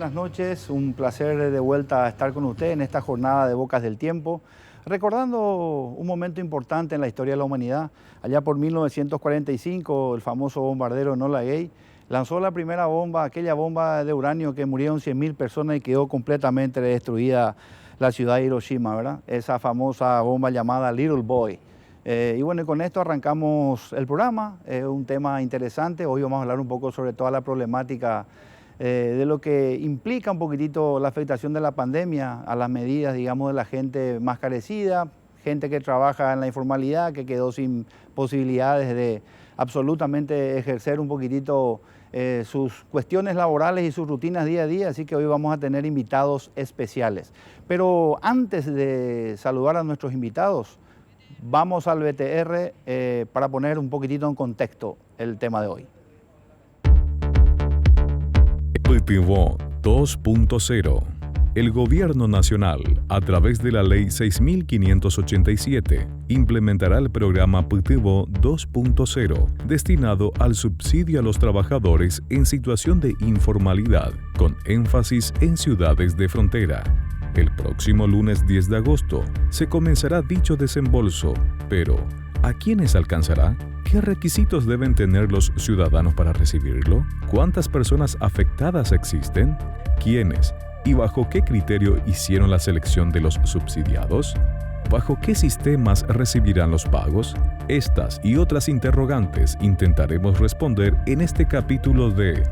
buenas noches. Un placer de vuelta estar con usted en esta jornada de Bocas del Tiempo, recordando un momento importante en la historia de la humanidad. Allá por 1945, el famoso bombardero Enola Gay lanzó la primera bomba, aquella bomba de uranio que murieron 100.000 personas y quedó completamente destruida la ciudad de Hiroshima, ¿verdad? Esa famosa bomba llamada Little Boy. Y bueno, y con esto arrancamos el programa, un tema interesante. Hoy vamos a hablar un poco sobre toda la problemática de lo que implica un poquitito la afectación de la pandemia a las medidas, digamos, de la gente más carecida, gente que trabaja en la informalidad, que quedó sin posibilidades de absolutamente ejercer un poquitito sus cuestiones laborales y sus rutinas día a día, así que hoy vamos a tener invitados especiales. Pero antes de saludar a nuestros invitados, vamos al BTR para poner un poquitito en contexto el tema de hoy. PTVO 2.0. El Gobierno Nacional, a través de la Ley 6.587, implementará el programa PTVO 2.0, destinado al subsidio a los trabajadores en situación de informalidad, con énfasis en ciudades de frontera. El próximo lunes 10 de agosto se comenzará dicho desembolso, pero ¿a quiénes alcanzará? ¿Qué requisitos deben tener los ciudadanos para recibirlo? ¿Cuántas personas afectadas existen? ¿Quiénes y bajo qué criterio hicieron la selección de los subsidiados? ¿Bajo qué sistemas recibirán los pagos? Estas y otras interrogantes intentaremos responder en este capítulo de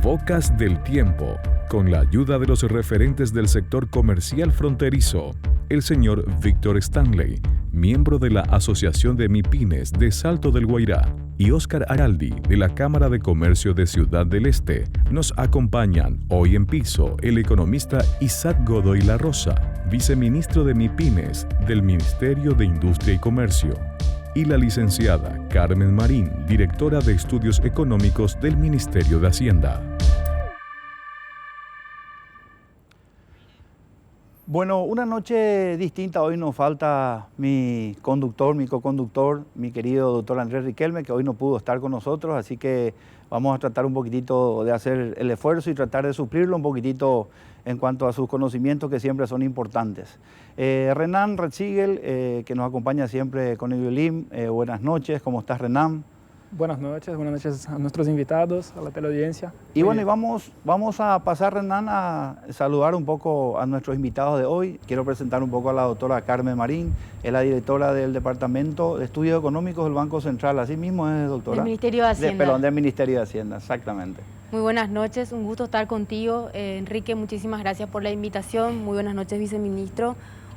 Bocas del Tiempo, con la ayuda de los referentes del sector comercial fronterizo, el señor Víctor Stanley, miembro de la Asociación de MIPYMES de Salto del Guairá, y Óscar Araldi, de la Cámara de Comercio de Ciudad del Este. Nos acompañan hoy en piso el economista Isaac Godoy La Rosa, viceministro de MIPYMES del Ministerio de Industria y Comercio, y la licenciada Carmen Marín, directora de Estudios Económicos del Ministerio de Hacienda. Bueno, una noche distinta. Hoy nos falta mi co-conductor, mi querido doctor Andrés Riquelme, que hoy no pudo estar con nosotros, así que vamos a tratar un poquitito de hacer el esfuerzo y tratar de suplirlo un poquitito en cuanto a sus conocimientos, que siempre son importantes. Renan Retzigel, que nos acompaña siempre con el violín. Buenas noches, ¿cómo estás, Renan? Buenas noches a nuestros invitados, a la teleaudiencia. Y bueno, y vamos a pasar, Renan, a saludar un poco a nuestros invitados de hoy. Quiero presentar un poco a la doctora Carmen Marín, es la directora del Departamento de Estudios Económicos del Banco Central. Así mismo es, doctora. Del Ministerio de Hacienda. Del Ministerio de Hacienda, exactamente. Muy buenas noches, un gusto estar contigo. Enrique, muchísimas gracias por la invitación. Muy buenas noches, viceministro.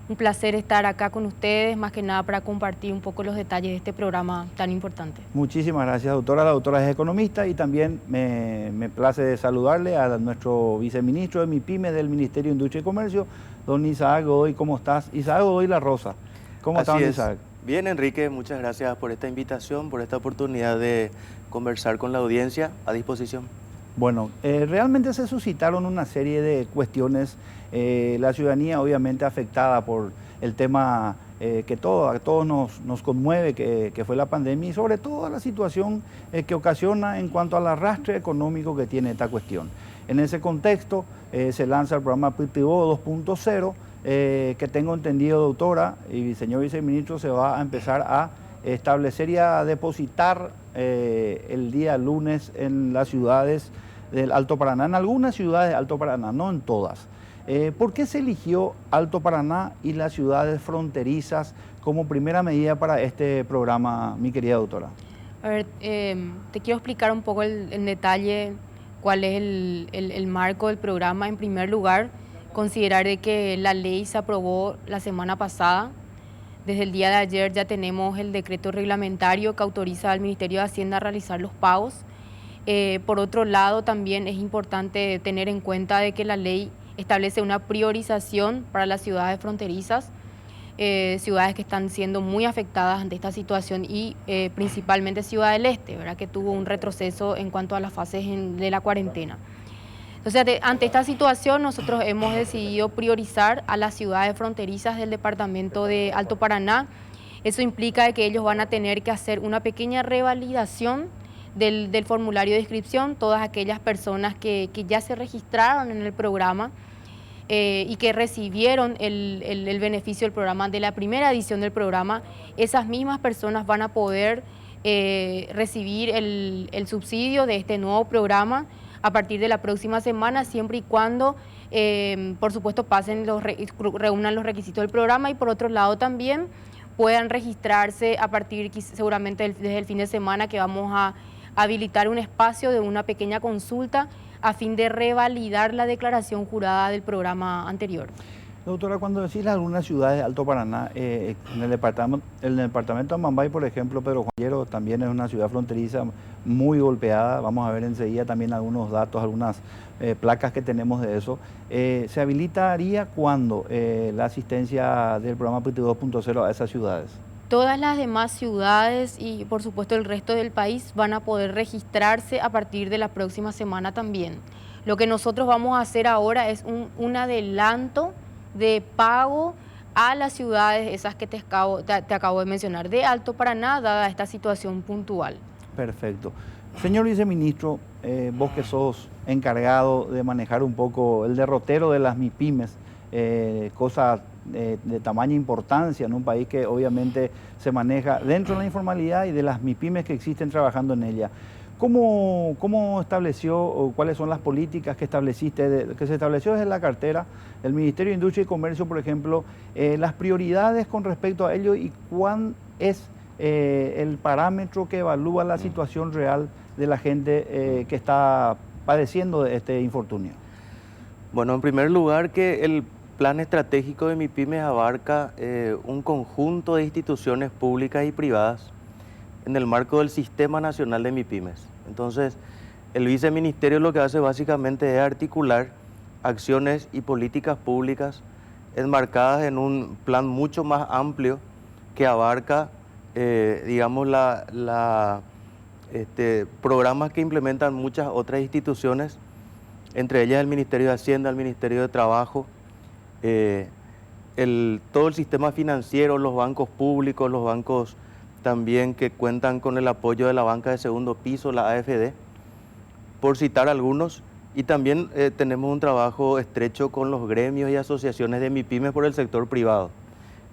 Un placer estar acá con ustedes, más que nada para compartir un poco los detalles de este programa tan importante. Muchísimas gracias, doctora. La doctora es economista y también me place saludarle a nuestro viceministro de MIPYME del Ministerio de Industria y Comercio, don Isaac Godoy. ¿Cómo estás? Isaac Godoy La Rosa. ¿Cómo estás, Isaac? Bien, Enrique, muchas gracias por esta invitación, por esta oportunidad de conversar con la audiencia. A disposición. Bueno, realmente se suscitaron una serie de cuestiones. La ciudadanía obviamente afectada por el tema que a todos nos conmueve, que fue la pandemia, y sobre todo la situación que ocasiona en cuanto al arrastre económico que tiene esta cuestión. En ese contexto se lanza el programa PTVO 2.0, que tengo entendido, doctora y señor viceministro, se va a empezar a establecer y a depositar el día lunes en las ciudades del Alto Paraná, en algunas ciudades del Alto Paraná, no en todas. ¿Por qué se eligió Alto Paraná y las ciudades fronterizas como primera medida para este programa, mi querida doctora? A ver, te quiero explicar un poco en detalle cuál es el marco del programa. En primer lugar, considerar de que la ley se aprobó la semana pasada. Desde el día de ayer ya tenemos el decreto reglamentario que autoriza al Ministerio de Hacienda a realizar los pagos. Por otro lado, también es importante tener en cuenta de que la ley establece una priorización para las ciudades fronterizas, ciudades que están siendo muy afectadas ante esta situación y principalmente Ciudad del Este, ¿verdad?, que tuvo un retroceso en cuanto a las fases de la cuarentena. Entonces, ante esta situación, nosotros hemos decidido priorizar a las ciudades fronterizas del departamento de Alto Paraná. Eso implica que ellos van a tener que hacer una pequeña revalidación del formulario de inscripción, todas aquellas personas que ya se registraron en el programa y que recibieron el beneficio del programa, de la primera edición del programa, esas mismas personas van a poder recibir el subsidio de este nuevo programa a partir de la próxima semana, siempre y cuando, por supuesto, reúnan los requisitos del programa, y por otro lado también puedan registrarse a partir, seguramente desde el fin de semana, que vamos a habilitar un espacio de una pequeña consulta a fin de revalidar la declaración jurada del programa anterior. Doctora, cuando decís algunas ciudades de Alto Paraná, en el departamento de Mambay, por ejemplo, Pedro Juan Llero también es una ciudad fronteriza muy golpeada. Vamos a ver enseguida también algunos datos, algunas placas que tenemos de eso. ¿Se habilitaría cuándo la asistencia del programa PTI 2.0 a esas ciudades? Todas las demás ciudades y por supuesto el resto del país van a poder registrarse a partir de la próxima semana también. Lo que nosotros vamos a hacer ahora es un adelanto de pago a las ciudades esas que te acabo de mencionar, de Alto Paraná, dada esta situación puntual. Perfecto. Señor viceministro, vos que sos encargado de manejar un poco el derrotero de las MIPYMES, cosa de tamaña importancia en un país que obviamente se maneja dentro de la informalidad y de las MIPYMES que existen trabajando en ella. ¿Cómo estableció o cuáles son las políticas que que se estableció desde la cartera del Ministerio de Industria y Comercio, por ejemplo, las prioridades con respecto a ello y cuál es el parámetro que evalúa la situación real de la gente que está padeciendo de este infortunio? Bueno, en primer lugar, que el plan estratégico de MIPYMES abarca un conjunto de instituciones públicas y privadas en el marco del Sistema Nacional de MIPYMES. Entonces, el viceministerio lo que hace básicamente es articular acciones y políticas públicas enmarcadas en un plan mucho más amplio que abarca, digamos, programas que implementan muchas otras instituciones, entre ellas el Ministerio de Hacienda, el Ministerio de Trabajo, todo el sistema financiero, los bancos públicos, los bancos también que cuentan con el apoyo de la banca de segundo piso, la AFD, por citar algunos. Y también tenemos un trabajo estrecho con los gremios y asociaciones de MIPYMES por el sector privado,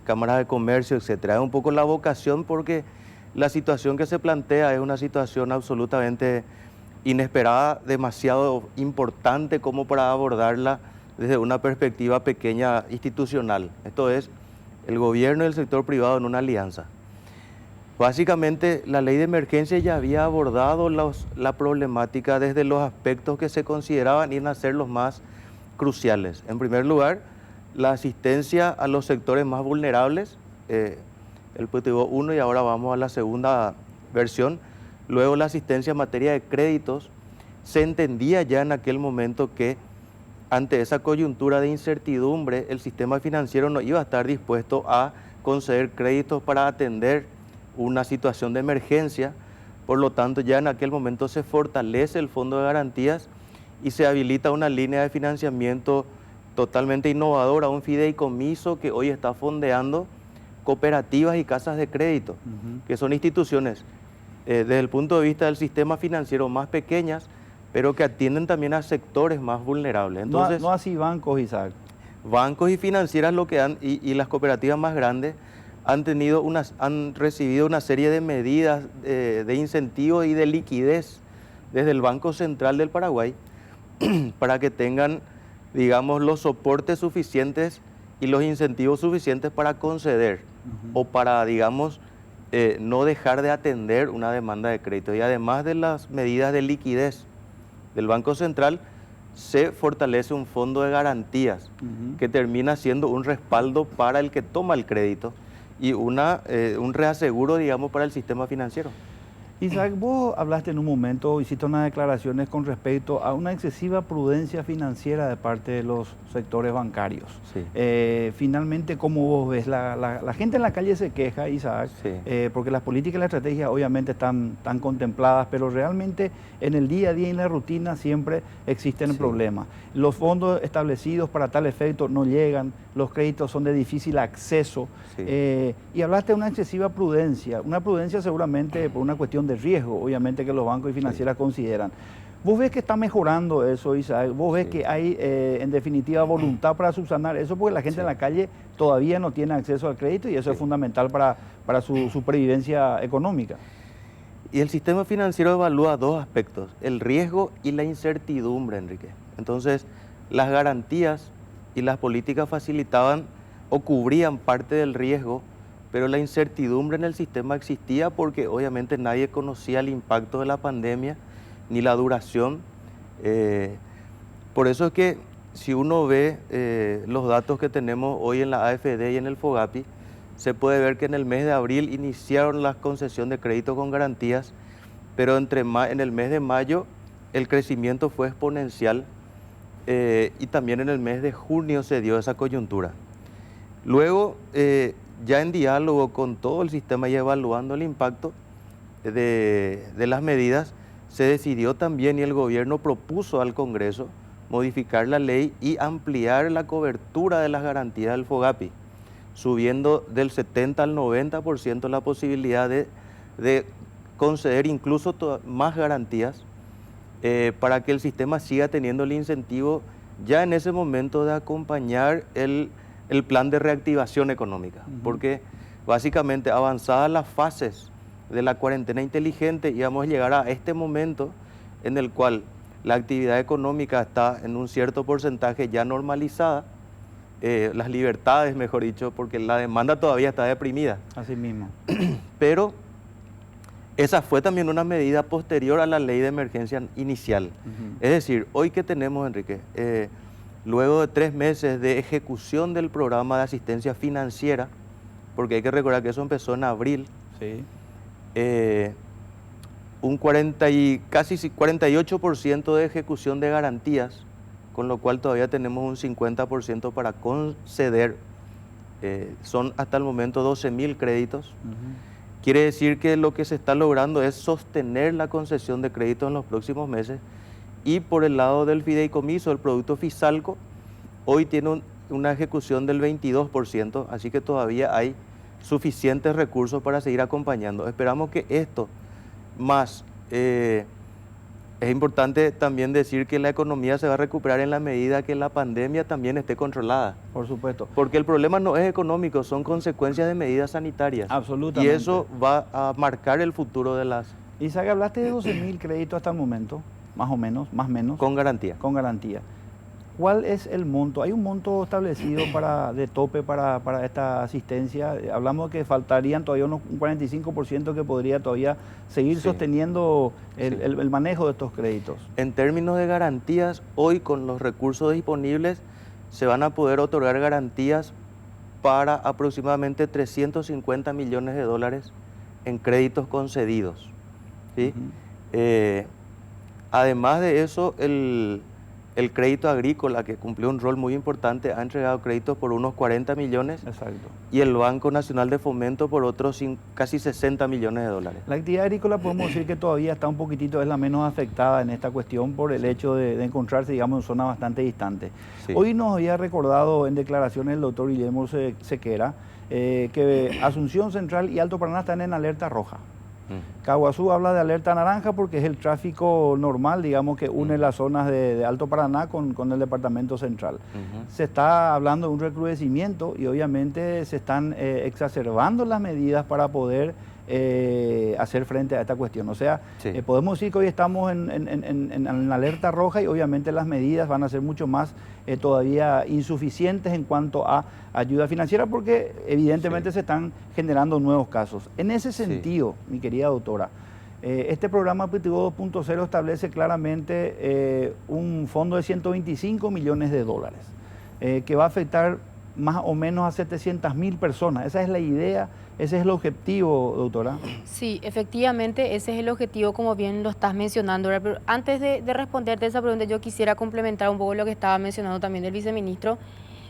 cámaras de comercio, etcétera. Es un poco la vocación porque la situación que se plantea es una situación absolutamente inesperada, demasiado importante como para abordarla desde una perspectiva pequeña institucional. Esto es el gobierno y el sector privado en una alianza. Básicamente, la ley de emergencia ya había abordado la problemática desde los aspectos que se consideraban iban a ser los más cruciales. En primer lugar, la asistencia a los sectores más vulnerables, el PTO 1 y ahora vamos a la segunda versión. Luego, la asistencia en materia de créditos. Se entendía ya en aquel momento que ante esa coyuntura de incertidumbre, el sistema financiero no iba a estar dispuesto a conceder créditos para atender una situación de emergencia. Por lo tanto, ya en aquel momento se fortalece el fondo de garantías y se habilita una línea de financiamiento totalmente innovadora, un fideicomiso que hoy está fondeando cooperativas y casas de crédito, que son instituciones desde el punto de vista del sistema financiero más pequeñas, pero que atienden también a sectores más vulnerables. Entonces, no así bancos, Isaac. Bancos y financieras y las cooperativas más grandes han recibido una serie de medidas de incentivos y de liquidez desde el Banco Central del Paraguay para que tengan, digamos, los soportes suficientes y los incentivos suficientes para conceder o para, digamos, no dejar de atender una demanda de crédito. Y además de las medidas de liquidez del Banco Central, se fortalece un fondo de garantías que termina siendo un respaldo para el que toma el crédito y un reaseguro, digamos, para el sistema financiero. Isaac, vos hablaste en un momento, hiciste unas declaraciones con respecto a una excesiva prudencia financiera de parte de los sectores bancarios. Sí. Finalmente, ¿cómo vos ves? La gente en la calle se queja, Isaac, Sí. Porque las políticas y las estrategias obviamente están contempladas, pero realmente en el día a día y en la rutina siempre existen problemas. Los fondos establecidos para tal efecto no llegan, los créditos son de difícil acceso. Sí. Y hablaste de una excesiva prudencia, una prudencia seguramente por una cuestión de riesgo, obviamente que los bancos y financieras consideran. ¿Vos ves que está mejorando eso, Isaac? ¿Vos ves que hay, en definitiva, voluntad para subsanar eso? Porque la gente en la calle todavía no tiene acceso al crédito y eso es fundamental para su supervivencia económica. Y el sistema financiero evalúa dos aspectos, el riesgo y la incertidumbre, Enrique. Entonces, las garantías y las políticas facilitaban o cubrían parte del riesgo, pero la incertidumbre en el sistema existía porque obviamente nadie conocía el impacto de la pandemia ni la duración. Por eso es que si uno ve los datos que tenemos hoy en la AFD y en el FOGAPI, se puede ver que en el mes de abril iniciaron la concesión de crédito con garantías, pero en el mes de mayo el crecimiento fue exponencial y también en el mes de junio se dio esa coyuntura. Luego, ya en diálogo con todo el sistema y evaluando el impacto de las medidas, se decidió también y el gobierno propuso al Congreso modificar la ley y ampliar la cobertura de las garantías del FOGAPI, subiendo del 70 al 90% la posibilidad de conceder incluso más garantías para que el sistema siga teniendo el incentivo ya en ese momento de acompañar el plan de reactivación económica, porque básicamente avanzadas las fases de la cuarentena inteligente íbamos a llegar a este momento en el cual la actividad económica está en un cierto porcentaje ya normalizada, las libertades, mejor dicho, porque la demanda todavía está deprimida. Así mismo. Pero esa fue también una medida posterior a la ley de emergencia inicial. Es decir, hoy que tenemos, Enrique, luego de 3 meses de ejecución del programa de asistencia financiera, porque hay que recordar que eso empezó en abril, Sí. Casi 48% de ejecución de garantías, con lo cual todavía tenemos un 50% para conceder. Son hasta el momento 12.000 créditos. Quiere decir que lo que se está logrando es sostener la concesión de créditos en los próximos meses. Y por el lado del fideicomiso, el producto Fisalco, hoy tiene una ejecución del 22%, así que todavía hay suficientes recursos para seguir acompañando. Esperamos que esto, más, es importante también decir que la economía se va a recuperar en la medida que la pandemia también esté controlada. Por supuesto. Porque el problema no es económico, son consecuencias de medidas sanitarias. Absolutamente. Y eso va a marcar el futuro de las... Isaac, hablaste de 12.000 créditos hasta el momento, más o menos, más o menos. Con garantía. Con garantía. ¿Cuál es el monto? ¿Hay un monto establecido de tope para esta asistencia? Hablamos de que faltarían todavía un 45% que podría todavía seguir sosteniendo el manejo de estos créditos. En términos de garantías, hoy con los recursos disponibles se van a poder otorgar garantías para aproximadamente 350 millones de dólares en créditos concedidos, ¿sí? Además de eso, el crédito agrícola, que cumplió un rol muy importante, ha entregado créditos por unos 40 millones. Exacto. Y el Banco Nacional de Fomento por otros casi 60 millones de dólares. La actividad agrícola podemos decir que todavía está un poquitito, es la menos afectada en esta cuestión por el hecho de encontrarse, digamos, en zonas bastante distantes. Sí. Hoy nos había recordado en declaraciones el doctor Guillermo Sequera que Asunción Central y Alto Paraná están en alerta roja. Caguazú habla de alerta naranja porque es el tráfico normal, digamos, que une las zonas de Alto Paraná con el departamento central. Se está hablando de un recrudecimiento y obviamente se están exacerbando las medidas para poder hacer frente a esta cuestión. O sea, podemos decir que hoy estamos en alerta roja y obviamente las medidas van a ser mucho más todavía insuficientes en cuanto a ayuda financiera porque evidentemente se están generando nuevos casos. En ese sentido, mi querida doctora, este programa Pitivo 2.0 establece claramente un fondo de 125 millones de dólares que va a afectar más o menos a 700.000 personas. Esa es la idea, ese es el objetivo, doctora. Sí, efectivamente, ese es el objetivo, como bien lo estás mencionando. Pero antes de responderte esa pregunta, yo quisiera complementar un poco lo que estaba mencionando también el viceministro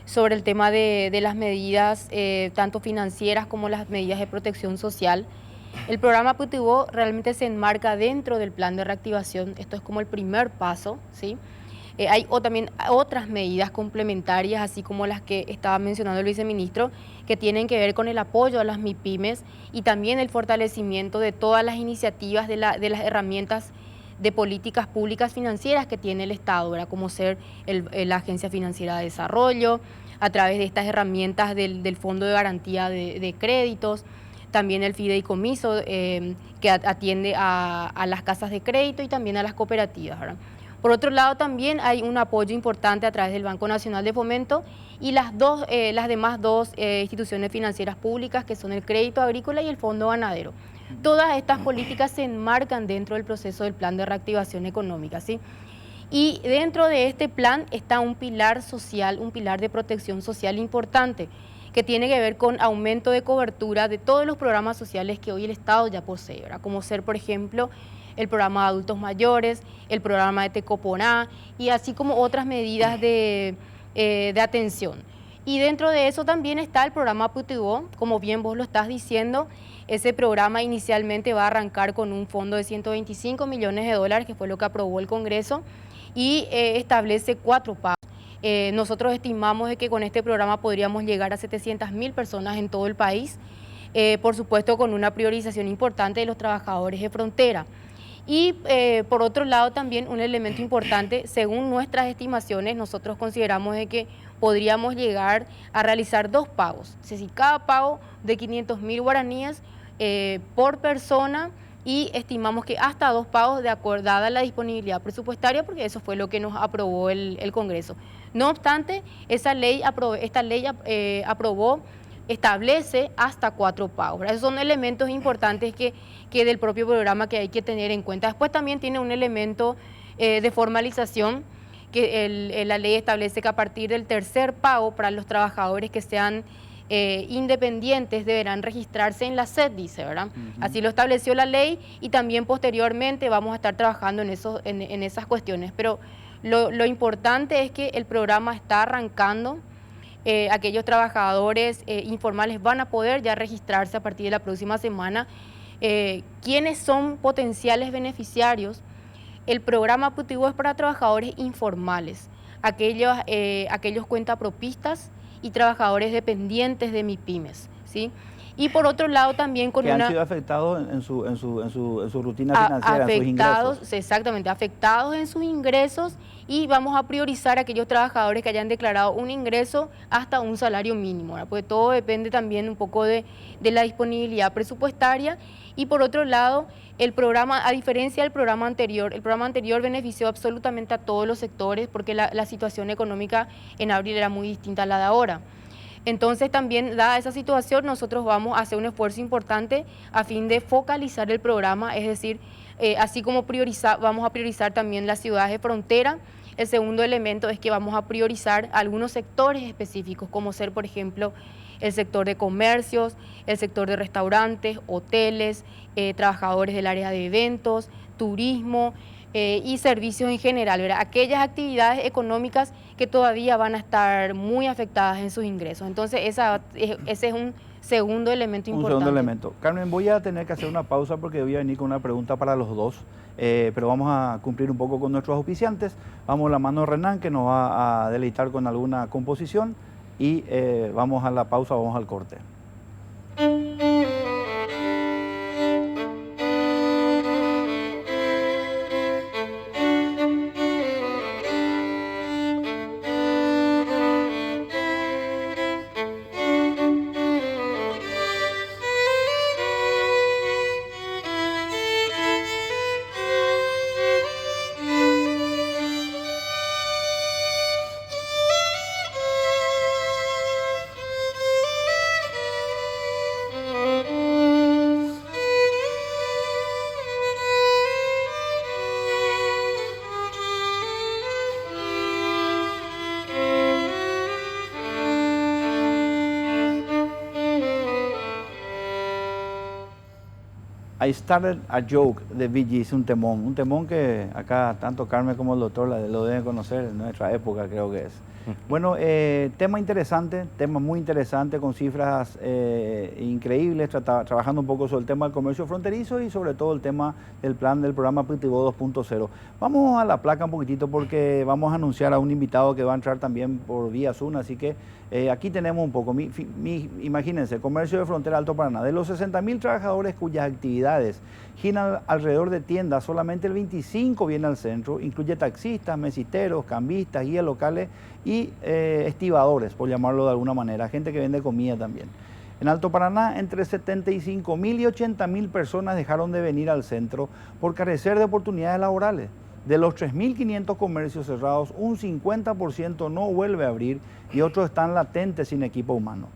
sobre el tema de las medidas, tanto financieras como las medidas de protección social. El programa Pitivo realmente se enmarca dentro del plan de reactivación. Esto es como el primer paso, ¿sí? Hay también otras medidas complementarias, así como las que estaba mencionando el viceministro, que tienen que ver con el apoyo a las MIPYMES y también el fortalecimiento de todas las iniciativas de las herramientas de políticas públicas financieras que tiene el Estado, ¿verdad? Como ser la Agencia Financiera de Desarrollo, a través de estas herramientas del Fondo de Garantía de Créditos, también el fideicomiso que atiende a las casas de crédito y también a las cooperativas, ¿verdad? Por otro lado, también hay un apoyo importante a través del Banco Nacional de Fomento y las demás dos instituciones financieras públicas, que son el Crédito Agrícola y el Fondo Ganadero. Todas estas políticas se enmarcan dentro del proceso del Plan de Reactivación Económica, ¿sí? Y dentro de este plan está un pilar social, un pilar de protección social importante, que tiene que ver con aumento de cobertura de todos los programas sociales que hoy el Estado ya posee, ¿verdad? Como ser, por ejemplo, el programa de adultos mayores, el programa de Tecoponá y así como otras medidas de atención. Y dentro de eso también está el programa Putibó, como bien vos lo estás diciendo. Ese programa inicialmente va a arrancar con un fondo de 125 millones de dólares, que fue lo que aprobó el Congreso, y establece 4 pagos. Nosotros estimamos de que con este programa podríamos llegar a 700.000 personas en todo el país, por supuesto con una priorización importante de los trabajadores de frontera. Y por otro lado también un elemento importante, según nuestras estimaciones, nosotros consideramos de que podríamos llegar a realizar 2 pagos, es decir, cada pago de 500.000 guaraníes por persona, y estimamos que hasta 2 pagos de acuerdo dada la disponibilidad presupuestaria, porque eso fue lo que nos aprobó el Congreso. No obstante, esta ley establece hasta 4 pagos. Esos son elementos importantes que del propio programa que hay que tener en cuenta. Después también tiene un elemento de formalización, que la ley establece que a partir del 3er pago para los trabajadores que sean independientes deberán registrarse en la SED, dice, ¿verdad? Así lo estableció la ley, y también posteriormente vamos a estar trabajando en esas cuestiones. Pero lo importante es que el programa está arrancando. Aquellos trabajadores informales van a poder ya registrarse a partir de la próxima semana. ¿Quiénes son potenciales beneficiarios? El programa Putibó es para trabajadores informales, aquellos cuentapropistas y trabajadores dependientes de MIPYMES, ¿sí? Y por otro lado también con que han sido afectados en su rutina financiera, en sus ingresos. Exactamente, afectados en sus ingresos, y vamos a priorizar a aquellos trabajadores que hayan declarado un ingreso hasta un salario mínimo, ¿verdad? Porque todo depende también un poco de la disponibilidad presupuestaria. Y por otro lado, el programa, a diferencia del programa anterior, el programa anterior benefició absolutamente a todos los sectores, porque la situación económica en abril era muy distinta a la de ahora. Entonces también, dada esa situación, nosotros vamos a hacer un esfuerzo importante a fin de focalizar el programa, es decir, así como vamos a priorizar también las ciudades de frontera. El segundo elemento es que vamos a priorizar algunos sectores específicos, como ser, por ejemplo, el sector de comercios, el sector de restaurantes, hoteles, trabajadores del área de eventos, turismo y servicios en general, ¿verdad? Aquellas actividades económicas que todavía van a estar muy afectadas en sus ingresos. Entonces, ese es un segundo elemento importante. Un segundo elemento. Carmen, voy a tener que hacer una pausa porque voy a venir con una pregunta para los dos, pero vamos a cumplir un poco con nuestros auspiciantes. Vamos a la mano de Renan, que nos va a deleitar con alguna composición, y vamos a la pausa, vamos al corte. I Started a Joke de Bee Gees, un temón que acá tanto Carmen como el doctor lo deben conocer, en nuestra época creo que es. Bueno, tema interesante, tema muy interesante, con cifras increíbles, trabajando un poco sobre el tema del comercio fronterizo y sobre todo el tema del plan del programa Pitivo 2.0. Vamos a la placa un poquitito porque vamos a anunciar a un invitado que va a entrar también por vía Zoom, así que aquí tenemos un poco, imagínense, comercio de frontera Alto Paraná, de los 60.000 trabajadores cuyas actividades giran alrededor de tiendas, solamente el 25 viene al centro, incluye taxistas, mesiteros, cambistas, guías locales y estibadores, por llamarlo de alguna manera, gente que vende comida también. En Alto Paraná, entre 75.000 y 80.000 personas dejaron de venir al centro por carecer de oportunidades laborales. De los 3.500 comercios cerrados, un 50% no vuelve a abrir y otros están latentes sin equipo humano.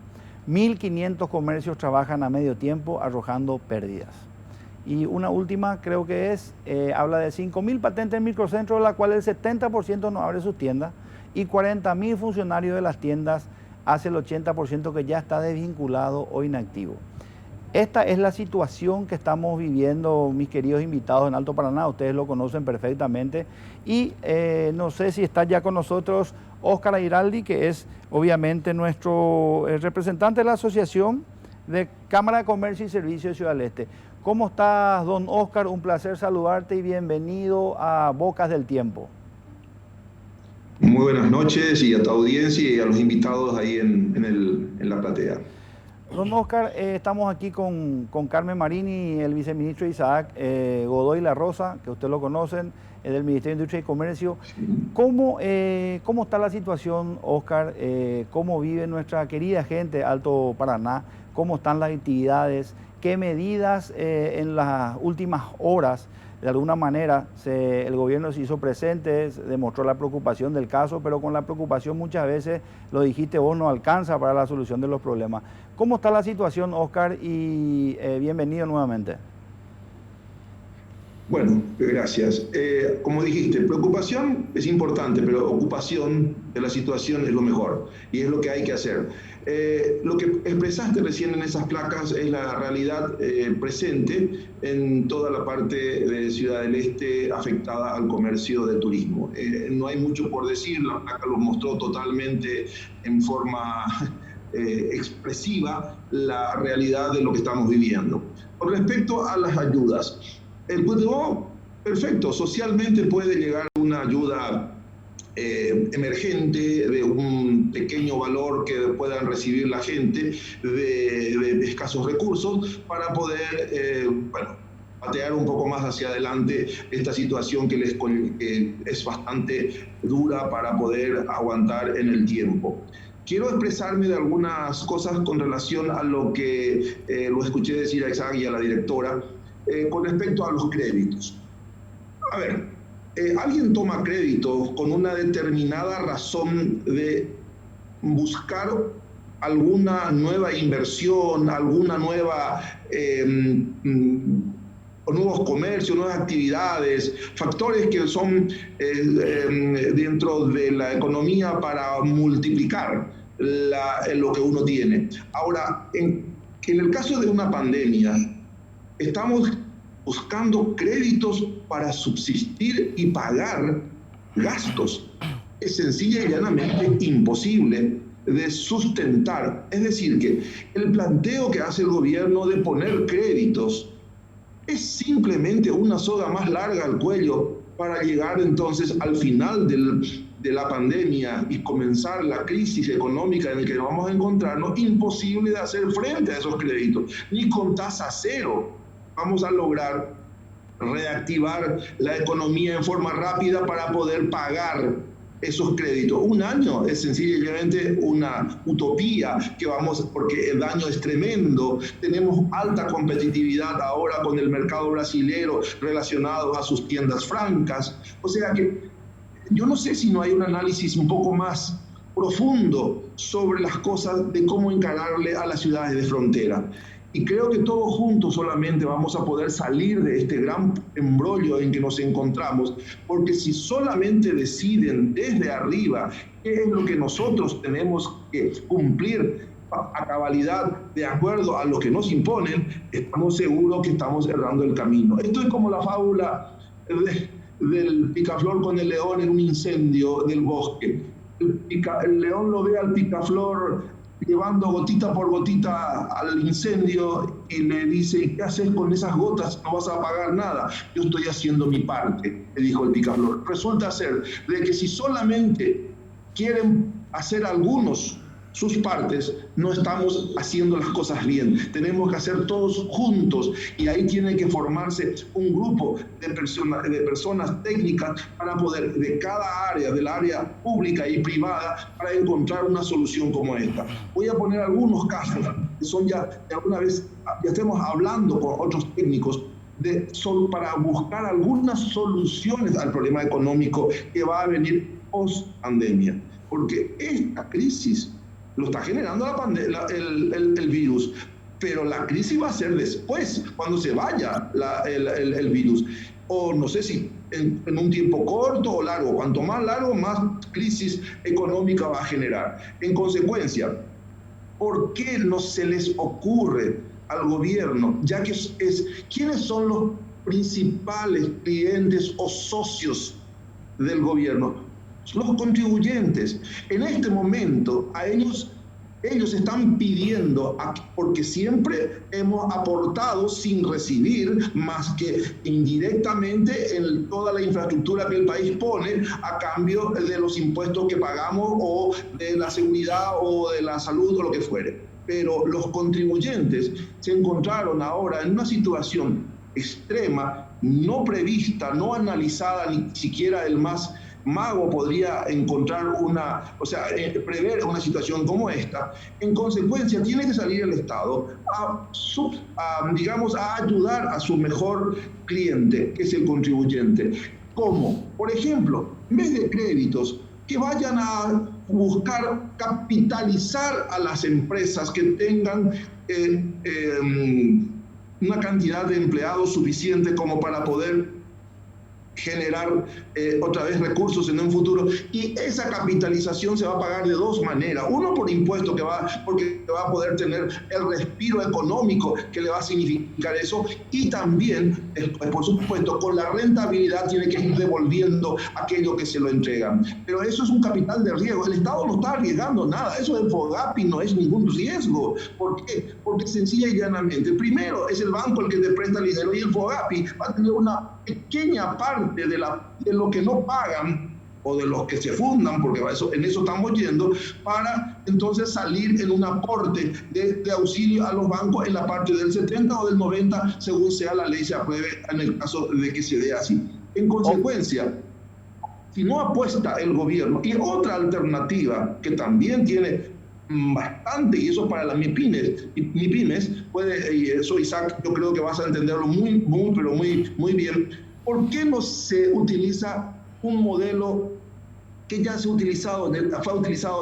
1.500 comercios trabajan a medio tiempo, arrojando pérdidas. Y una última, creo que es, habla de 5.000 patentes en microcentros, de la cual el 70% no abre sus tiendas, y 40.000 funcionarios de las tiendas, hace el 80% que ya está desvinculado o inactivo. Esta es la situación que estamos viviendo, mis queridos invitados en Alto Paraná, ustedes lo conocen perfectamente, y no sé si está ya con nosotros Óscar Airaldi, que es obviamente nuestro representante de la Asociación de Cámara de Comercio y Servicios de Ciudad del Este. ¿Cómo estás, don Óscar? Un placer saludarte y bienvenido a Bocas del Tiempo. Muy buenas noches y a tu audiencia y a los invitados ahí en la platea. Don Óscar, estamos aquí con Carmen Marini, el viceministro Isaac Godoy La Rosa, que ustedes lo conocen, del Ministerio de Industria y Comercio. Sí. ¿Cómo está la situación, Óscar? ¿Cómo vive nuestra querida gente de Alto Paraná? ¿Cómo están las actividades? ¿Qué medidas en las últimas horas, de alguna manera, el gobierno se hizo presente, demostró la preocupación del caso, pero con la preocupación muchas veces, lo dijiste vos, no alcanza para la solución de los problemas? ¿Cómo está la situación, Óscar? Y bienvenido nuevamente. Bueno, gracias. Como dijiste, preocupación es importante, pero ocupación de la situación es lo mejor y es lo que hay que hacer. Lo que expresaste recién en esas placas es la realidad presente en toda la parte de Ciudad del Este afectada al comercio de turismo. No hay mucho por decir, la placa lo mostró totalmente en forma expresiva la realidad de lo que estamos viviendo. Con respecto a las ayudas, el Pitivo, perfecto, socialmente puede llegar una ayuda emergente de un pequeño valor que puedan recibir la gente de escasos recursos para poder, patear un poco más hacia adelante esta situación que es bastante dura para poder aguantar en el tiempo. Quiero expresarme de algunas cosas con relación a lo que lo escuché decir a Isaac y a la directora, con respecto a los créditos. A ver, alguien toma crédito con una determinada razón de buscar alguna nueva inversión, alguna nueva, nuevos comercios, nuevas actividades, factores que son dentro de la economía para multiplicar lo que uno tiene. Ahora, en el caso de una pandemia, estamos buscando créditos para subsistir y pagar gastos. Es sencilla y llanamente imposible de sustentar. Es decir, que el planteo que hace el gobierno de poner créditos es simplemente una soga más larga al cuello para llegar entonces al final de la pandemia y comenzar la crisis económica en la que nos vamos a encontrarnos. Imposible de hacer frente a esos créditos, ni con tasa cero vamos a lograr reactivar la economía en forma rápida para poder pagar esos créditos. Un año es sencillamente una utopía porque el daño es tremendo. Tenemos alta competitividad ahora con el mercado brasilero relacionado a sus tiendas francas. O sea que yo no sé si no hay un análisis un poco más profundo sobre las cosas de cómo encararle a las ciudades de frontera. Y creo que todos juntos solamente vamos a poder salir de este gran embrollo en que nos encontramos, porque si solamente deciden desde arriba qué es lo que nosotros tenemos que cumplir a cabalidad de acuerdo a lo que nos imponen, estamos seguros que estamos errando el camino. Esto es como la fábula del picaflor con el león en un incendio del bosque. el león lo ve al picaflor llevando gotita por gotita al incendio y le dice, ¿qué haces con esas gotas? No vas a pagar nada. Yo estoy haciendo mi parte, le dijo el picaflor. Resulta ser de que si solamente quieren hacer algunos sus partes, no estamos haciendo las cosas bien. Tenemos que hacer todos juntos y ahí tiene que formarse un grupo de personas técnicas para poder, de cada área, del área pública y privada, para encontrar una solución como esta. Voy a poner algunos casos que son ya, de alguna vez, ya estemos hablando con otros técnicos para buscar algunas soluciones al problema económico que va a venir post pandemia. Porque esta crisis lo está generando el virus, pero la crisis va a ser después, cuando se vaya el virus. O no sé si en un tiempo corto o largo. Cuanto más largo, más crisis económica va a generar. En consecuencia, ¿por qué no se les ocurre al gobierno, ya que quiénes son los principales clientes o socios del gobierno? Los contribuyentes? En este momento a ellos están pidiendo, porque siempre hemos aportado sin recibir, más que indirectamente en toda la infraestructura que el país pone a cambio de los impuestos que pagamos o de la seguridad o de la salud o lo que fuere. Pero los contribuyentes se encontraron ahora en una situación extrema, no prevista, no analizada, ni siquiera el más mago podría encontrar prever una situación como esta. En consecuencia, tiene que salir el Estado a ayudar a su mejor cliente, que es el contribuyente. ¿Cómo? Por ejemplo, en vez de créditos, que vayan a buscar capitalizar a las empresas que tengan una cantidad de empleados suficiente como para poder generar otra vez recursos en un futuro, y esa capitalización se va a pagar de dos maneras. Uno, por impuesto, porque va a poder tener el respiro económico que le va a significar eso, y también, por supuesto, con la rentabilidad tiene que ir devolviendo aquello que se lo entregan. Pero eso es un capital de riesgo. El Estado no está arriesgando nada. Eso del FOGAPI no es ningún riesgo. ¿Por qué? Porque sencilla y llanamente, primero es el banco el que te presta el dinero, y el FOGAPI va a tener una pequeña parte de lo que no pagan o de los que se fundan, porque en eso estamos yendo, para entonces salir en un aporte de auxilio a los bancos en la parte del 70 o del 90, según sea la ley se apruebe, en el caso de que se dé así. En consecuencia, si no apuesta el gobierno, y otra alternativa que también tiene bastante, y eso para las MIPYMES, y eso, Isaac, yo creo que vas a entenderlo muy bien. ¿Por qué no se utiliza un modelo que ya fue utilizado en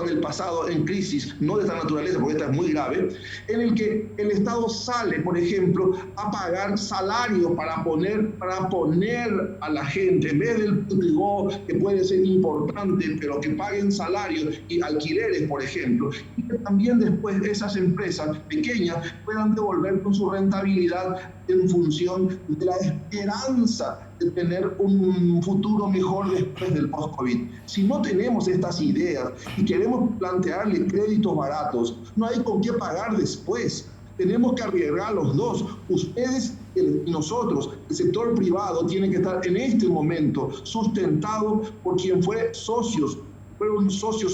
el pasado en crisis, no de esta naturaleza, porque esta es muy grave, en el que el Estado sale, por ejemplo, a pagar salario para poner a la gente, en vez del trigo, que puede ser importante, pero que paguen salarios y alquileres, por ejemplo, y que también después esas empresas pequeñas puedan devolver con su rentabilidad en función de la esperanza de tener un futuro mejor después del post-COVID. Si no tenemos estas ideas y queremos plantearle créditos baratos, no hay con qué pagar después. Tenemos que arriesgar los dos. Ustedes y nosotros, el sector privado, tiene que estar en este momento sustentado por quien fueron socios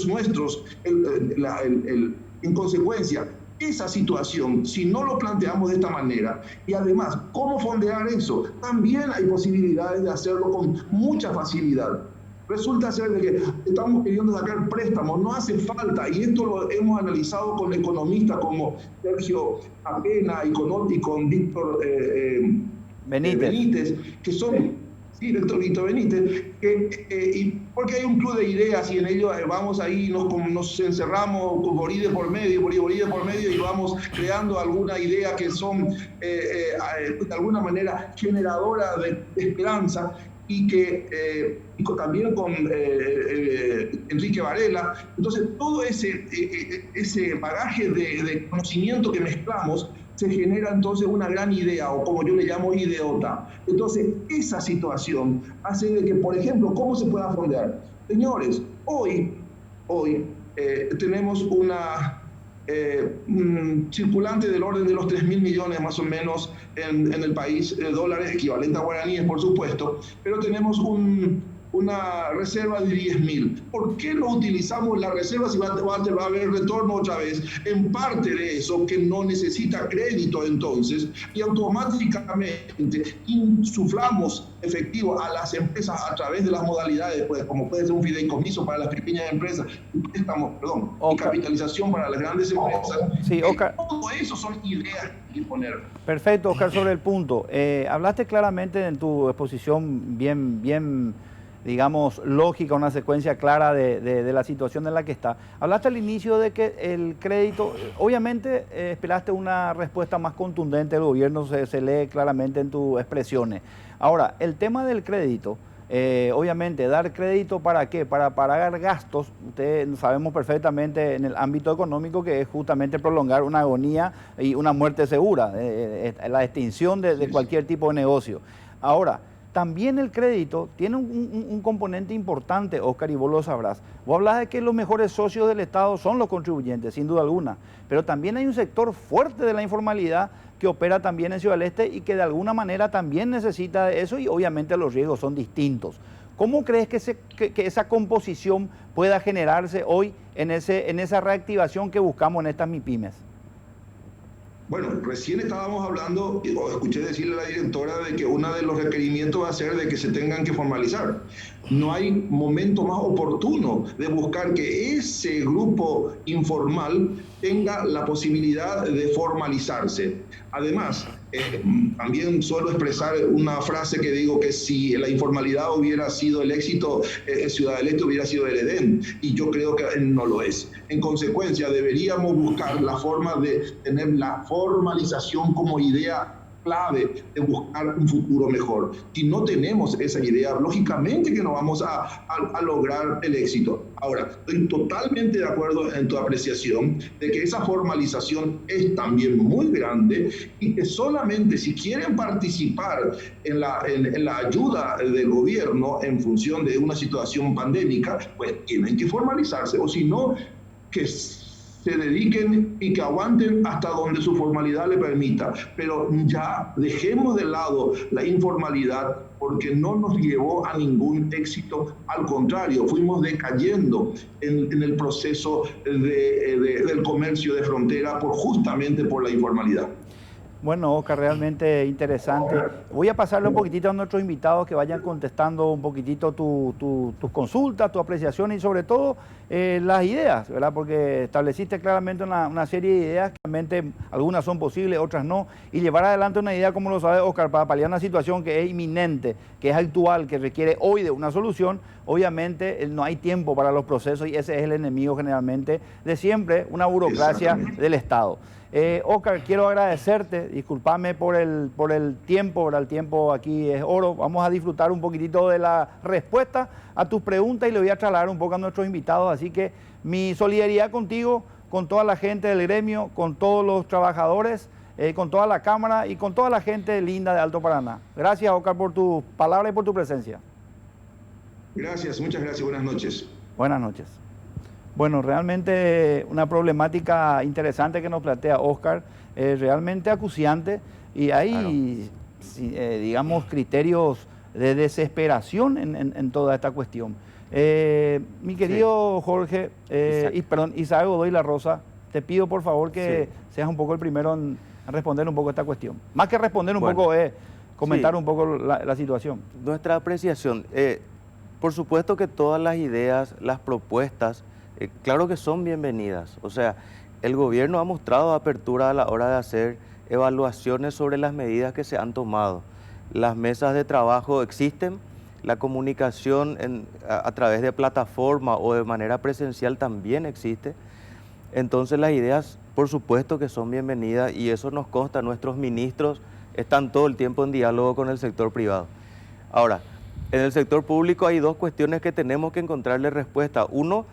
nuestros. En consecuencia, esa situación, si no lo planteamos de esta manera, y además, ¿cómo fondear eso? También hay posibilidades de hacerlo con mucha facilidad. Resulta ser de que estamos queriendo sacar préstamos, no hace falta, y esto lo hemos analizado con economistas como Sergio Apena y con Víctor Benítez, que son... Sí, Víctor Benítez, porque hay un club de ideas y en ello vamos ahí, nos encerramos borí de por medio, y vamos creando alguna idea que son de alguna manera generadora de esperanza, y que también con Enrique Varela. Entonces, todo ese bagaje de conocimiento que mezclamos se genera entonces una gran idea, o como yo le llamo ideota. Entonces, esa situación hace de que, por ejemplo, ¿cómo se pueda fondear? Señores, hoy hoy tenemos una circulante del orden de los 3.000 millones más o menos en el país, dólares, equivalente a guaraníes, por supuesto, pero tenemos una reserva de 10.000. ¿Por qué no utilizamos la reserva si va a haber retorno otra vez? En parte de eso que no necesita crédito entonces, y automáticamente insuflamos efectivo a las empresas a través de las modalidades, pues, como puede ser un fideicomiso para las pequeñas empresas, un préstamo, perdón, y capitalización para las grandes empresas. Sí, Oscar. Todo eso son ideas que poner. Perfecto, Oscar, sobre el punto. Hablaste claramente en tu exposición bien digamos, lógica, una secuencia clara de la situación en la que está. Hablaste al inicio de que el crédito, obviamente esperaste una respuesta más contundente del gobierno, se lee claramente en tus expresiones. Ahora, el tema del crédito, obviamente, dar crédito ¿para qué? Para pagar gastos. Ustedes sabemos perfectamente en el ámbito económico que es justamente prolongar una agonía y una muerte segura, la extinción de cualquier tipo de negocio. Ahora, también el crédito tiene un componente importante, Oscar, y vos lo sabrás. Vos hablas de que los mejores socios del Estado son los contribuyentes, sin duda alguna, pero también hay un sector fuerte de la informalidad que opera también en Ciudad del Este y que de alguna manera también necesita de eso, y obviamente los riesgos son distintos. ¿Cómo crees que esa composición pueda generarse hoy en esa reactivación que buscamos en estas MIPYMES? Bueno, recién estábamos hablando, o escuché decirle a la directora de que uno de los requerimientos va a ser de que se tengan que formalizar. No hay momento más oportuno de buscar que ese grupo informal tenga la posibilidad de formalizarse. Además, también suelo expresar una frase que digo que si la informalidad hubiera sido el éxito, Ciudad del Este hubiera sido el Edén, y yo creo que no lo es. En consecuencia, deberíamos buscar la forma de tener la formalización como idea clave de buscar un futuro mejor. Si no tenemos esa idea, lógicamente que no vamos a lograr el éxito. Ahora, estoy totalmente de acuerdo en tu apreciación de que esa formalización es también muy grande y que solamente si quieren participar en la ayuda del gobierno en función de una situación pandémica, pues tienen que formalizarse, o si no, que se dediquen y que aguanten hasta donde su formalidad le permita. Pero ya dejemos de lado la informalidad porque no nos llevó a ningún éxito. Al contrario, fuimos decayendo en el proceso del comercio de frontera justamente por la informalidad. Bueno, Oscar, realmente interesante. Voy a pasarle un poquitito a nuestros invitados que vayan contestando un poquitito tus consultas, tu apreciación y sobre todo las ideas, ¿verdad? Porque estableciste claramente una serie de ideas, que realmente algunas son posibles, otras no, y llevar adelante una idea, como lo sabe Oscar, para paliar una situación que es inminente, que es actual, que requiere hoy de una solución. Obviamente no hay tiempo para los procesos y ese es el enemigo generalmente de siempre, una burocracia del Estado. Oscar, quiero agradecerte, discúlpame por el tiempo, ¿verdad? El tiempo aquí es oro. Vamos a disfrutar un poquitito de la respuesta a tus preguntas y le voy a trasladar un poco a nuestros invitados. Así que mi solidaridad contigo, con toda la gente del gremio, con todos los trabajadores, con toda la Cámara y con toda la gente linda de Alto Paraná. Gracias, Oscar, por tu palabra y por tu presencia. Gracias, muchas gracias. Buenas noches. Buenas noches. Bueno, realmente una problemática interesante que nos plantea Oscar, realmente acuciante, y hay, digamos, criterios de desesperación en toda esta cuestión. Mi querido Jorge, Isaac Godoy La Rosa, te pido por favor que seas un poco el primero en responder un poco esta cuestión. Más que responder un poco es comentar un poco la situación. Nuestra apreciación, por supuesto que todas las ideas, las propuestas, claro que son bienvenidas. O sea, el gobierno ha mostrado apertura a la hora de hacer evaluaciones sobre las medidas que se han tomado. Las mesas de trabajo existen, la comunicación a través de plataforma o de manera presencial también existe. Entonces las ideas, por supuesto que son bienvenidas y eso nos consta. Nuestros ministros están todo el tiempo en diálogo con el sector privado. Ahora, en el sector público hay dos cuestiones que tenemos que encontrarle respuesta. Uno,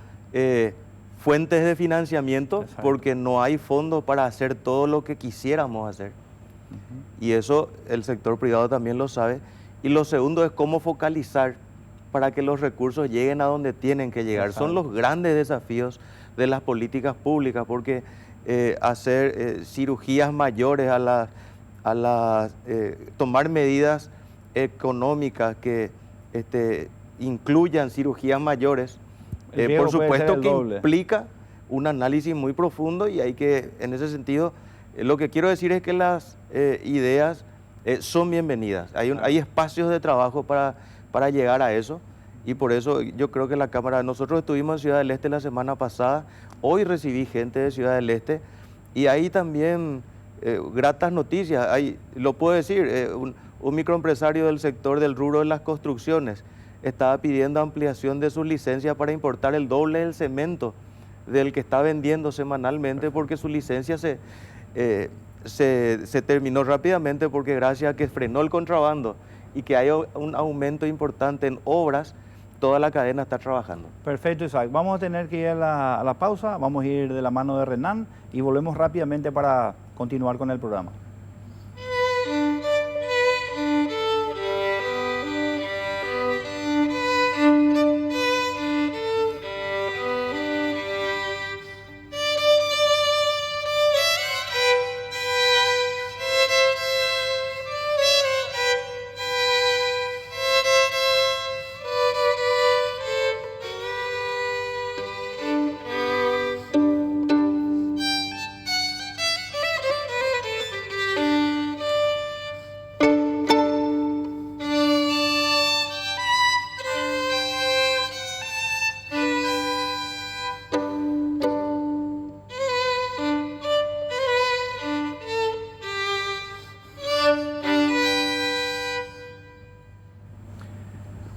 fuentes de financiamiento, porque no hay fondos para hacer todo lo que quisiéramos hacer. Y eso el sector privado también lo sabe. Y lo segundo es cómo focalizar para que los recursos lleguen a donde tienen que llegar. Son los grandes desafíos de las políticas públicas, porque hacer cirugías mayores tomar medidas económicas que incluyan cirugías mayores, por supuesto que implica un análisis muy profundo, y hay que, en ese sentido, lo que quiero decir es que las ideas son bienvenidas. Hay espacios de trabajo para llegar a eso, y por eso yo creo que la Cámara, nosotros estuvimos en Ciudad del Este la semana pasada, hoy recibí gente de Ciudad del Este, y ahí también gratas noticias. Lo puedo decir, un microempresario del sector del rubro de las construcciones estaba pidiendo ampliación de sus licencias para importar el doble del cemento del que está vendiendo semanalmente, porque su licencia se terminó rápidamente, porque gracias a que frenó el contrabando y que hay un aumento importante en obras, toda la cadena está trabajando. Perfecto, Isaac. Vamos a tener que ir a la pausa, vamos a ir de la mano de Renan y volvemos rápidamente para continuar con el programa.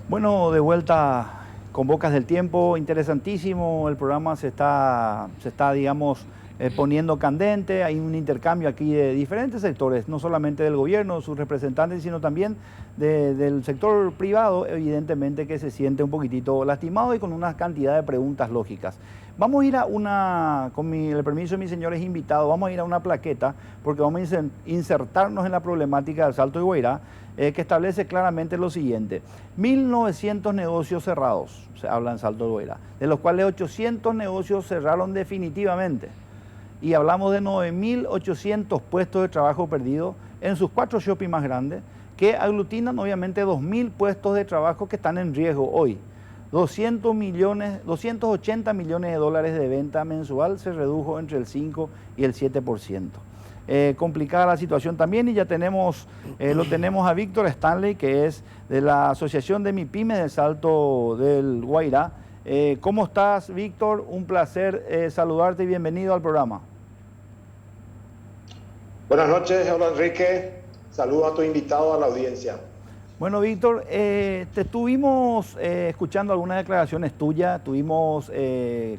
Bueno, de vuelta con Bocas del Tiempo, interesantísimo, el programa se está digamos, poniendo candente, hay un intercambio aquí de diferentes sectores, no solamente del gobierno, sus representantes, sino también del sector privado, evidentemente que se siente un poquitito lastimado y con una cantidad de preguntas lógicas. Vamos a ir con el permiso de mis señores invitados, vamos a ir a una plaqueta, porque vamos a insertarnos en la problemática del Salto de Guairá, que establece claramente lo siguiente: 1.900 negocios cerrados, se habla en Salto de Guairá, de los cuales 800 negocios cerraron definitivamente. Y hablamos de 9.800 puestos de trabajo perdidos en sus 4 shopping más grandes, que aglutinan obviamente 2.000 puestos de trabajo que están en riesgo hoy. 280 millones de dólares de venta mensual se redujo entre el 5 y el 7%. Complicada la situación también, y ya lo tenemos a Víctor Stanley, que es de la Asociación de MIPYME del Salto del Guairá. ¿Cómo estás, Víctor? Un placer saludarte y bienvenido al programa. Buenas noches, hola Enrique. Saludos a tu invitado, a la audiencia. Bueno, Víctor, te estuvimos escuchando algunas declaraciones tuyas, estuvimos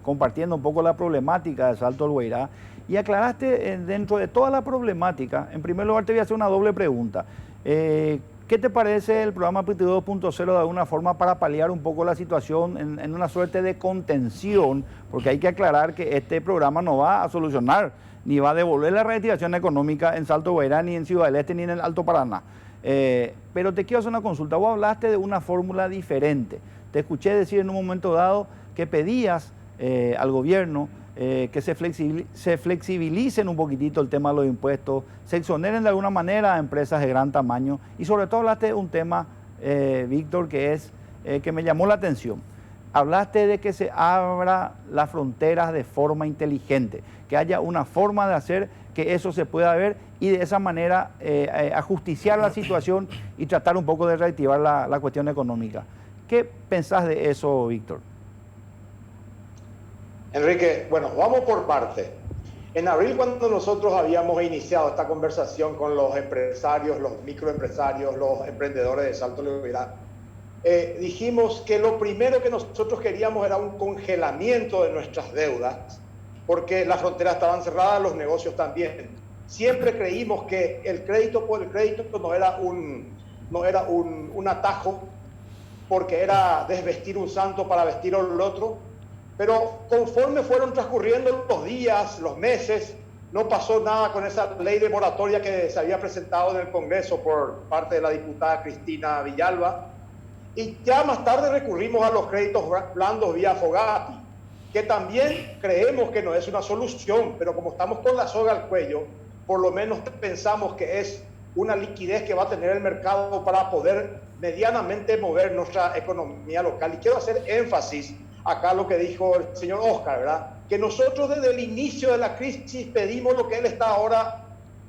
compartiendo un poco la problemática del Salto del Guairá, y aclaraste dentro de toda la problemática. En primer lugar, te voy a hacer una doble pregunta. ¿Qué te parece el programa PTV 2.0 de alguna forma para paliar un poco la situación en una suerte de contención? Porque hay que aclarar que este programa no va a solucionar ni va a devolver la reactivación económica en Salto Guairá, ni en Ciudad del Este, ni en el Alto Paraná. Pero te quiero hacer una consulta. Vos hablaste de una fórmula diferente. Te escuché decir en un momento dado que pedías al gobierno que se flexibilicen un poquitito el tema de los impuestos, se exoneren de alguna manera a empresas de gran tamaño, y sobre todo hablaste de un tema, Víctor, que me llamó la atención. Hablaste de que se abra las fronteras de forma inteligente, que haya una forma de hacer que eso se pueda ver y de esa manera ajusticiar la situación y tratar un poco de reactivar la cuestión económica. ¿Qué pensás de eso, Víctor? Enrique, bueno, vamos por parte. En abril, cuando nosotros habíamos iniciado esta conversación con los empresarios, los microempresarios, los emprendedores de Salto de Guairá, dijimos que lo primero que nosotros queríamos era un congelamiento de nuestras deudas, porque las fronteras estaban cerradas, los negocios también. Siempre creímos que el crédito por el crédito no era un atajo, porque era desvestir un santo para vestir al otro. Pero conforme fueron transcurriendo los días, los meses, no pasó nada con esa ley de moratoria que se había presentado en el Congreso por parte de la diputada Cristina Villalba. Y ya más tarde recurrimos a los créditos blandos vía Fogati, que también creemos que no es una solución, pero como estamos con la soga al cuello, por lo menos pensamos que es una liquidez que va a tener el mercado para poder medianamente mover nuestra economía local. Y quiero hacer énfasis acá lo que dijo el señor Oscar, ¿verdad? Que nosotros desde el inicio de la crisis pedimos lo que él está ahora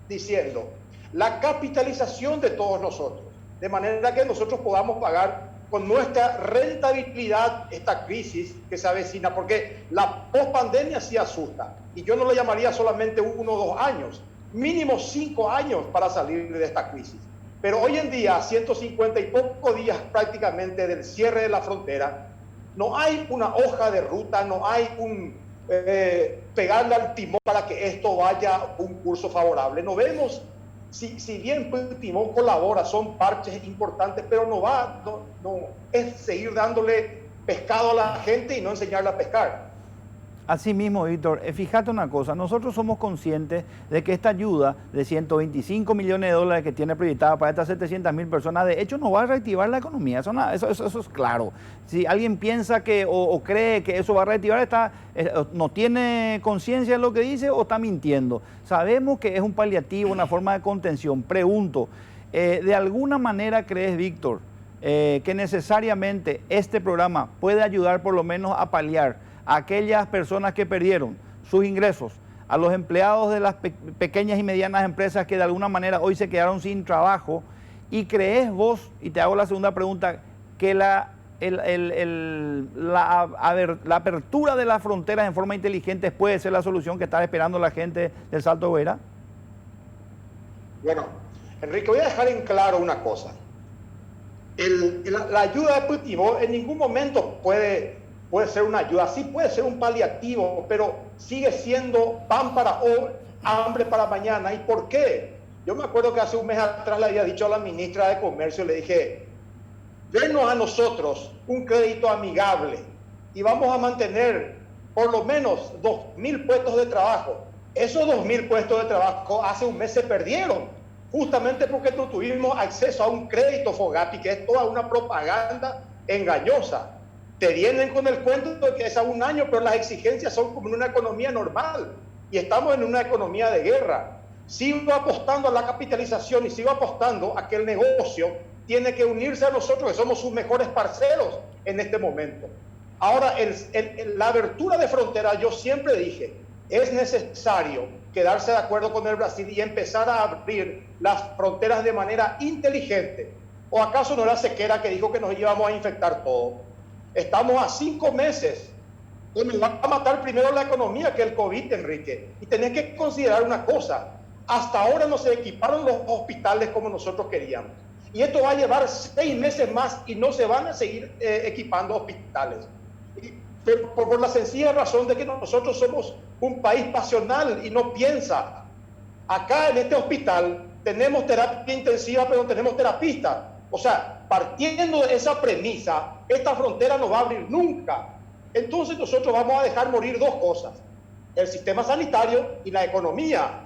diciendo, la capitalización de todos nosotros, de manera que nosotros podamos pagar con nuestra rentabilidad esta crisis que se avecina, porque la pospandemia sí asusta, y yo no lo llamaría solamente 1 o 2 años, mínimo 5 años para salir de esta crisis. Pero hoy en día, 150 y pocos días prácticamente del cierre de la frontera, no hay una hoja de ruta, no hay un pegarle al timón para que esto vaya un curso favorable. No vemos, si bien el timón colabora, son parches importantes, pero no es seguir dándole pescado a la gente y no enseñarle a pescar. Así mismo, Víctor, fíjate una cosa, nosotros somos conscientes de que esta ayuda de 125 millones de dólares que tiene proyectada para estas 700.000 personas, de hecho no va a reactivar la economía, eso es claro. Si alguien piensa que o cree que eso va a reactivar, no tiene conciencia de lo que dice o está mintiendo. Sabemos que es un paliativo, una forma de contención. Pregunto, ¿de alguna manera crees, Víctor, que necesariamente este programa puede ayudar por lo menos a paliar a aquellas personas que perdieron sus ingresos, a los empleados de las pequeñas y medianas empresas que de alguna manera hoy se quedaron sin trabajo? ¿Y crees vos, y te hago la segunda pregunta, que la apertura de las fronteras en forma inteligente puede ser la solución que está esperando la gente del Salto de Guairá? Bueno, Enrique, voy a dejar en claro una cosa. La ayuda de Putibó en ningún momento puede ser una ayuda, sí puede ser un paliativo, pero sigue siendo pan para hoy, hambre para mañana. ¿Y por qué? Yo me acuerdo que hace un mes atrás le había dicho a la ministra de Comercio, le dije, denos a nosotros un crédito amigable y vamos a mantener por lo menos 2.000 puestos de trabajo. Esos 2.000 puestos de trabajo hace un mes se perdieron, justamente porque no tuvimos acceso a un crédito Fogati, que es toda una propaganda engañosa. Te vienen con el cuento de que es a 1 año, pero las exigencias son como en una economía normal y estamos en una economía de guerra. Sigo apostando a la capitalización y sigo apostando a que el negocio tiene que unirse a nosotros, que somos sus mejores parceros en este momento. Ahora, la abertura de frontera, yo siempre dije, es necesario quedarse de acuerdo con el Brasil y empezar a abrir las fronteras de manera inteligente. ¿O acaso no era Sequera que dijo que nos íbamos a infectar todo? Estamos a 5 meses. Y nos va a matar primero la economía que el COVID, Enrique. Y tenés que considerar una cosa. Hasta ahora no se equiparon los hospitales como nosotros queríamos. Y esto va a llevar 6 meses más y no se van a seguir equipando hospitales. Por la sencilla razón de que nosotros somos un país pasional y no piensa. Acá en este hospital tenemos terapia intensiva, pero no tenemos terapista. O sea, partiendo de esa premisa, esta frontera no va a abrir nunca. Entonces nosotros vamos a dejar morir 2 cosas, el sistema sanitario y la economía.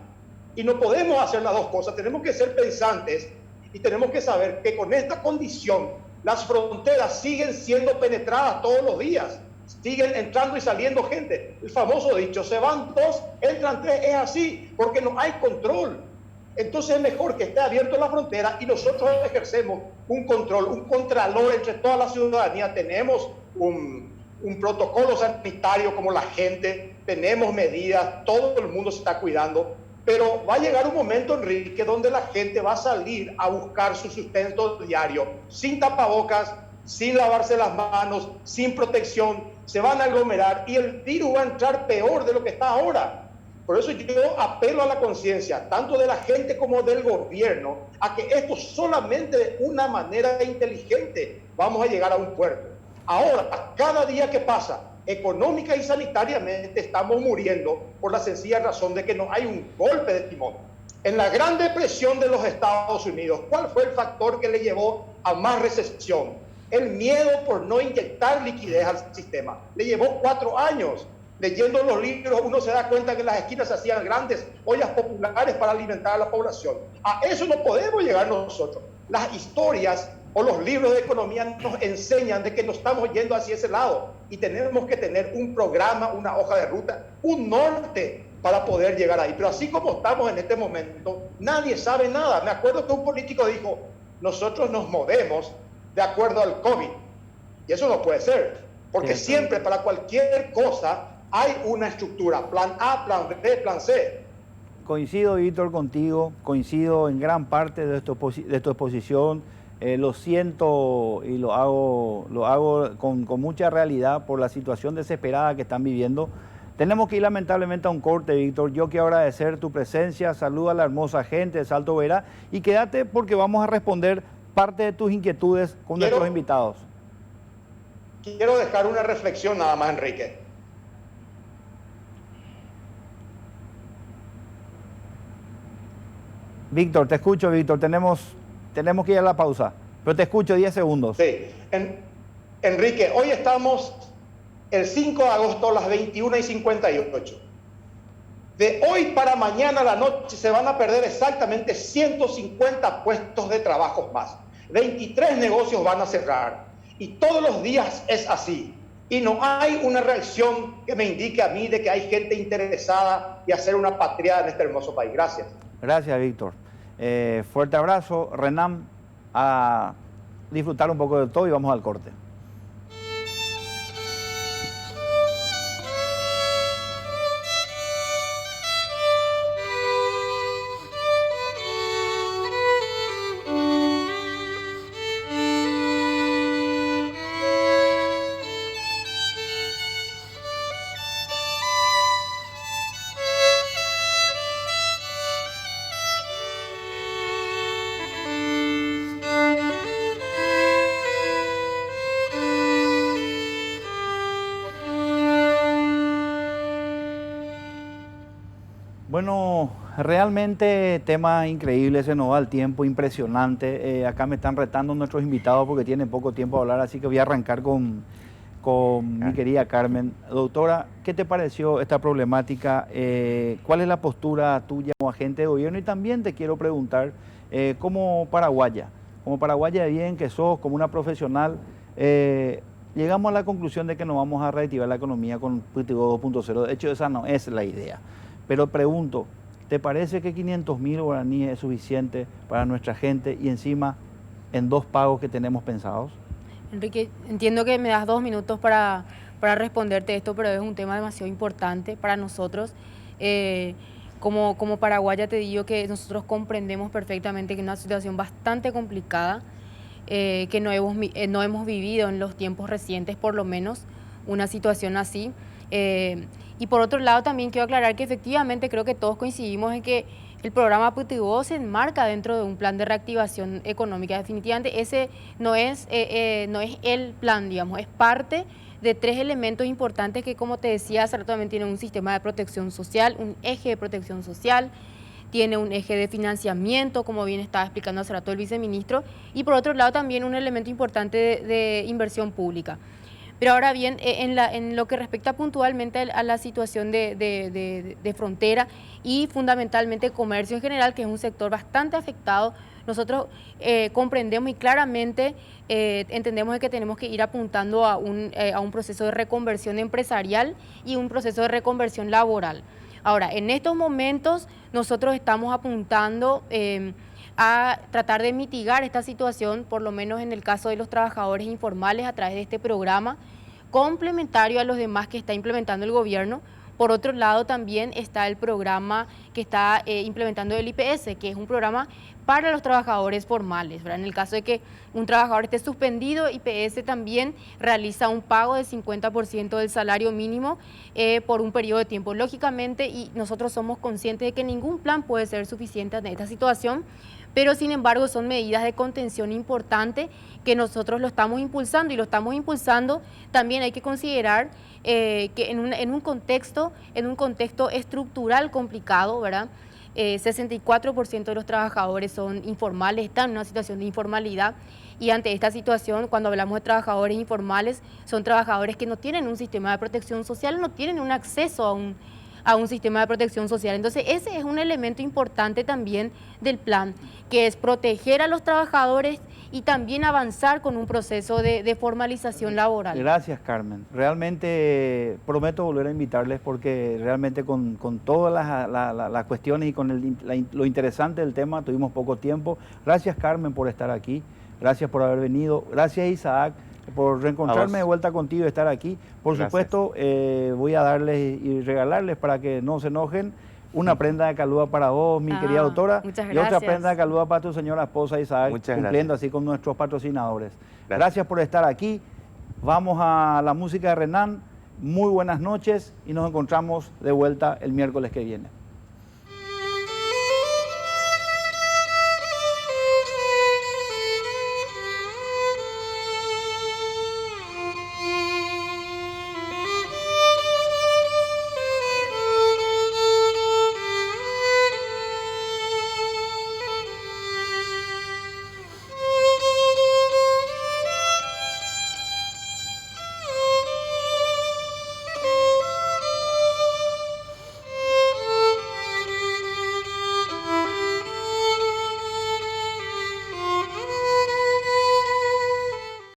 Y no podemos hacer las 2 cosas, tenemos que ser pensantes y tenemos que saber que con esta condición las fronteras siguen siendo penetradas todos los días, siguen entrando y saliendo gente. El famoso dicho, se van 2, entran 3, es así, porque no hay control. Entonces es mejor que esté abierto la frontera y nosotros ejercemos un control, un contralor entre toda la ciudadanía. Tenemos un protocolo sanitario como la gente, tenemos medidas, todo el mundo se está cuidando, pero va a llegar un momento, Enrique, donde la gente va a salir a buscar su sustento diario, sin tapabocas, sin lavarse las manos, sin protección, se van a aglomerar y el virus va a entrar peor de lo que está ahora. Por eso yo apelo a la conciencia, tanto de la gente como del gobierno, a que esto solamente de una manera inteligente vamos a llegar a un puerto. Ahora, cada día que pasa, económica y sanitariamente estamos muriendo por la sencilla razón de que no hay un golpe de timón. En la Gran Depresión de los Estados Unidos, ¿cuál fue el factor que le llevó a más recesión? El miedo por no inyectar liquidez al sistema. Le llevó 4 años. Leyendo los libros uno se da cuenta que en las esquinas se hacían grandes ollas populares para alimentar a la población. A eso no podemos llegar nosotros. Las historias o los libros de economía nos enseñan de que no estamos yendo hacia ese lado y tenemos que tener un programa, una hoja de ruta, un norte para poder llegar ahí. Pero así como estamos en este momento, nadie sabe nada. Me acuerdo que un político dijo, nosotros nos movemos de acuerdo al COVID. Y eso no puede ser, porque siempre para cualquier cosa hay una estructura, plan A, plan B, plan C. Coincido, Víctor, contigo, coincido en gran parte de tu exposición. Lo siento y lo hago con mucha realidad por la situación desesperada que están viviendo. Tenemos que ir lamentablemente a un corte, Víctor. Yo quiero agradecer tu presencia, saluda a la hermosa gente de Salto Vera y quédate porque vamos a responder parte de tus inquietudes con nuestros invitados. Quiero dejar una reflexión nada más, Enrique. Víctor, te escucho, Víctor. Tenemos que ir a la pausa, pero te escucho 10 segundos. Sí. Enrique, hoy estamos el 5 de agosto a las 21:58. De hoy para mañana a la noche se van a perder exactamente 150 puestos de trabajo más. 23 negocios van a cerrar. Y todos los días es así. Y no hay una reacción que me indique a mí de que hay gente interesada y hacer una patria en este hermoso país. Gracias. Gracias, Víctor. Fuerte abrazo. Renan, a disfrutar un poco de todo y vamos al corte. Bueno, realmente tema increíble, se nos va el tiempo, impresionante. Acá me están retando nuestros invitados porque tienen poco tiempo a hablar, así que voy a arrancar con mi querida Carmen. Doctora, ¿qué te pareció esta problemática? ¿Cuál es la postura tuya como agente de gobierno? Y también te quiero preguntar, como paraguaya de bien que sos, como una profesional, llegamos a la conclusión de que no vamos a reactivar la economía con Pitivo 2.0. De hecho, esa no es la idea. Pero pregunto, ¿te parece que 500.000 guaraníes es suficiente para nuestra gente y encima en 2 pagos que tenemos pensados? Enrique, entiendo que me das 2 minutos para responderte esto, pero es un tema demasiado importante para nosotros. Como paraguaya te digo que nosotros comprendemos perfectamente que es una situación bastante complicada, que no hemos vivido en los tiempos recientes, por lo menos, una situación así. Y por otro lado también quiero aclarar que efectivamente creo que todos coincidimos en que el programa Pitivo se enmarca dentro de un plan de reactivación económica. Definitivamente ese no es el plan, digamos, es parte de 3 elementos importantes que, como te decía hace rato, también tiene un sistema de protección social, un eje de protección social, tiene un eje de financiamiento, como bien estaba explicando hace rato el viceministro, y por otro lado también un elemento importante de inversión pública. Pero ahora bien, en lo que respecta puntualmente a la situación de frontera y fundamentalmente comercio en general, que es un sector bastante afectado, nosotros comprendemos y claramente entendemos que tenemos que ir apuntando a un proceso de reconversión empresarial y un proceso de reconversión laboral. Ahora, en estos momentos nosotros estamos apuntando a tratar de mitigar esta situación, por lo menos en el caso de los trabajadores informales, a través de este programa complementario a los demás que está implementando el gobierno. Por otro lado, también está el programa que está implementando el IPS, que es un programa para los trabajadores formales, ¿verdad? En el caso de que un trabajador esté suspendido, IPS también realiza un pago del 50% del salario mínimo por un periodo de tiempo. Lógicamente, y nosotros somos conscientes de que ningún plan puede ser suficiente en esta situación, pero sin embargo son medidas de contención importantes que nosotros lo estamos impulsando y lo estamos impulsando. También hay que considerar que en un contexto estructural complicado, ¿verdad? 64% de los trabajadores son informales, están en una situación de informalidad, y ante esta situación, cuando hablamos de trabajadores informales, son trabajadores que no tienen un sistema de protección social, no tienen un acceso a un sistema de protección social. Entonces ese es un elemento importante también del plan, que es proteger a los trabajadores y también avanzar con un proceso de formalización laboral. Gracias, Carmen. Realmente prometo volver a invitarles porque realmente con todas las cuestiones y con lo interesante del tema tuvimos poco tiempo. Gracias, Carmen, por estar aquí. Gracias por haber venido. Gracias, Isaac, por reencontrarme de vuelta contigo y estar aquí. Por supuesto, voy a darles y regalarles para que no se enojen una prenda de caluda para vos, mi querida doctora, y otra prenda de caluda para tu señora esposa Isaac, cumpliendo así con nuestros patrocinadores. Gracias por estar aquí. Vamos a la música de Renan. Muy buenas noches y nos encontramos de vuelta el miércoles que viene.